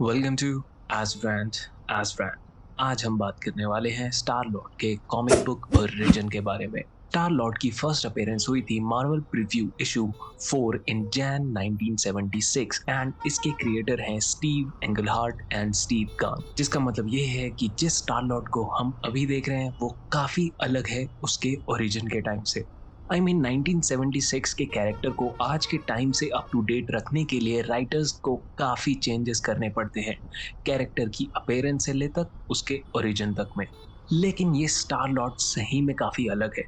Welcome to as brand as brand. आज हम बात करने वाले हैं स्टार लॉर्ड के कॉमिक बुक ओरिजिन के बारे में। स्टार लॉर्ड की फर्स्ट अपीयरेंस हुई थी Marvel preview issue 4 in Jan 1976 and इसके क्रिएटर हैं Steve Englehart and Steve Gan, जिसका मतलब ये है कि जिस स्टार लॉर्ड को हम अभी देख रहे हैं वो काफी अलग है उसके ओरिजिन के टाइम से। 1976 के कैरेक्टर को आज के टाइम से अप टू डेट रखने के लिए राइटर्स को काफी चेंजेस करने पड़ते हैं, कैरेक्टर की अपीयरेंस से लेकर उसके ओरिजिन तक में। लेकिन ये स्टार लॉर्ड सही में काफी अलग है।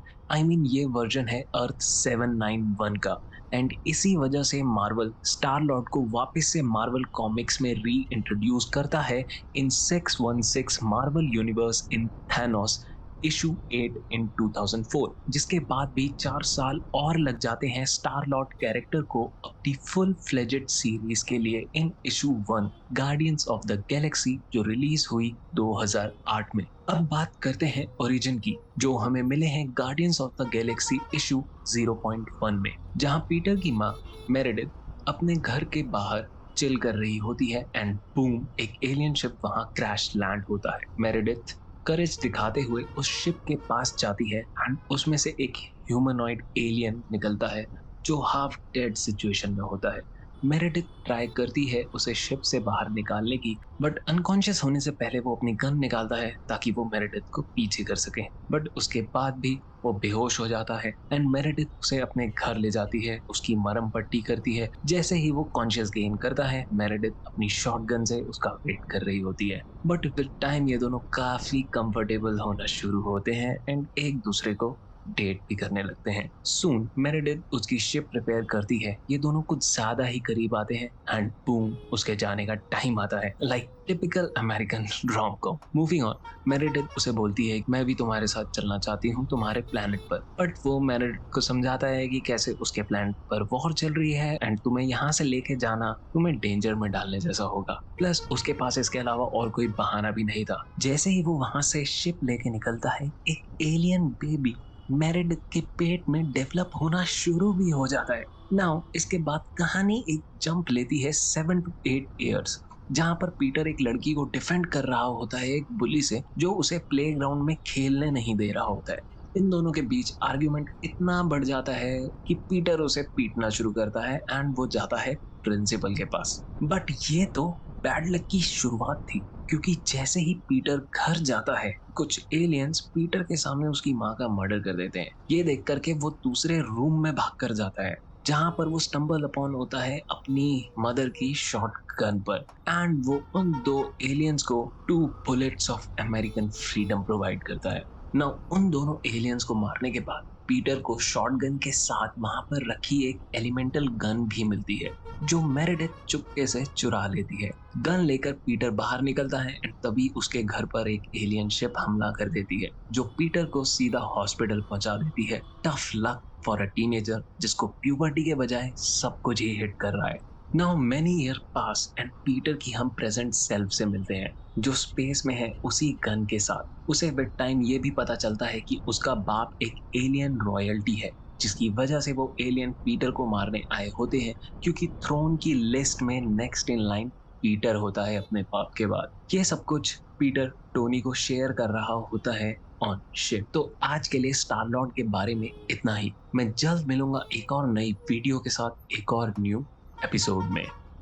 ये वर्जन है अर्थ 791 का एंड इसी वजह से मार्वल स्टार लॉर्ड को वापस से मार्वल कॉमिक्स में री इंट्रोड्यूस करता है इन 616 Marvel universe in Thanos issue 8 इन 2004, जिसके बाद भी 4 साल और लग जाते हैं स्टार लॉर्ड कैरेक्टर को अपनी फुल फ्लेजेड सीरीज के लिए इन issue 1 guardians of the Galaxy, जो रिलीज हुई 2008 में। अब बात करते हैं ओरिजिन की, जो हमें मिले हैं guardians of the Galaxy issue 0.1 में, जहां पीटर की माँ मेरेडिथ अपने घर के बाहर चिल कर रही होती है एंड बूम, एक एलियन शिप वहां क्रैश लैंड होता है। मेरेडिथ करेज दिखाते हुए उस शिप के पास जाती है एंड उसमें से एक ह्यूमनॉइड एलियन निकलता है जो हाफ डेड सिचुएशन में होता है। मेरेडिथ ट्राई करती है उसे शिप से बाहर निकालने की, बट अनकॉन्शियस होने से पहले वो अपनी गन निकालता है ताकि वो मेरेडिथ को पीछे कर सके, बट उसके बाद भी वो बेहोश हो जाता है एंड मेरेडिथ उसे अपने घर ले जाती है, उसकी मरहम पट्टी करती है। जैसे ही वो कॉन्शियस गेन करता है, मेरेडिथ अपनी शॉटगन से उसका वेट कर रही होती है, बट विद टाइम ये दोनों काफी कंफर्टेबल होना शुरू होते हैं एंड एक दूसरे को डेट भी करने लगते हैं। सून मेरेडिथ उसकी शिप रिपेयर करती है, ये दोनों कुछ ज्यादा ही करीब आते हैं एंड बूम, उसके जाने का टाइम आता है, like typical American rom com. Moving on, Meredith उसे बोलती है मैं भी तुम्हारे साथ चलना चाहती हूँ तुम्हारे प्लेनेट पर, बट वो मेरेडिथ को समझाता है कि कैसे उसके प्लेनेट पर वॉर चल रही है एंड तुम्हें यहाँ से लेके जाना तुम्हें डेंजर में डालने जैसा होगा। प्लस उसके पास इसके अलावा और कोई बहाना भी नहीं था। जैसे ही वो वहां से शिप लेके निकलता है, एक एलियन बेबी मेरेडिथ के पेट में डेवलप होना शुरू भी हो जाता है। नाउ इसके बाद कहानी एक जंप लेती है 7 to 8 years, जहां पर पीटर एक लड़की को डिफेंड कर रहा होता है एक बुली से, जो उसे प्लेग्राउंड में खेलने नहीं दे रहा होता है। इन दोनों के बीच आर्ग्यूमेंट इतना बढ़ जाता है कि पीटर उसे पीटना शुरू करता है एंड वो जाता है प्रिंसिपल के पास। बट ये तो बैड लक की शुरुआत थी, क्योंकि जैसे ही पीटर घर जाता है, कुछ एलियंस पीटर के सामने उसकी माँ का मर्डर कर देते हैं। ये देख करके वो दूसरे रूम में भाग कर जाता है, जहां पर वो स्टम्बल अपॉन होता है अपनी मदर की शॉट गन पर एंड वो उन दो एलियंस को 2 bullets of American freedom provide करता है। ना उन दोनों एलियंस को मारने के बाद पीटर को शॉटगन के साथ वहां पर रखी एक एलिमेंटल गन भी मिलती है, जो मेरेडिथ चुपके से चुरा लेती है। गन लेकर पीटर बाहर निकलता है एंड तभी उसके घर पर एक एलियन शिप हमला कर देती है, जो पीटर को सीधा हॉस्पिटल पहुंचा देती है। Tough luck for a teenager जिसको प्यूबर्टी के बजाय सब कुछ ही हिट कर रहा है। Now many year pass and Peter की हम प्रेजेंट सेल्फ से मिलते हैं, जो स्पेस में है उसी गन के साथ। उसे विद टाइम ये भी पता चलता है कि उसका बाप एक एलियन रॉयल्टी है, जिसकी वजह से वो एलियन पीटर को मारने आए होते हैं, क्योंकि थ्रोन की लिस्ट में नेक्स्ट इन लाइन पीटर होता है अपने बाप के बाद। ये सब कुछ पीटर टोनी को शेयर कर रहा होता है ऑन शिप। तो आज के लिए स्टार लॉर्ड के बारे में इतना ही। मैं जल्द मिलूंगा एक और नई वीडियो के साथ, एक और न्यू एपिसोड में।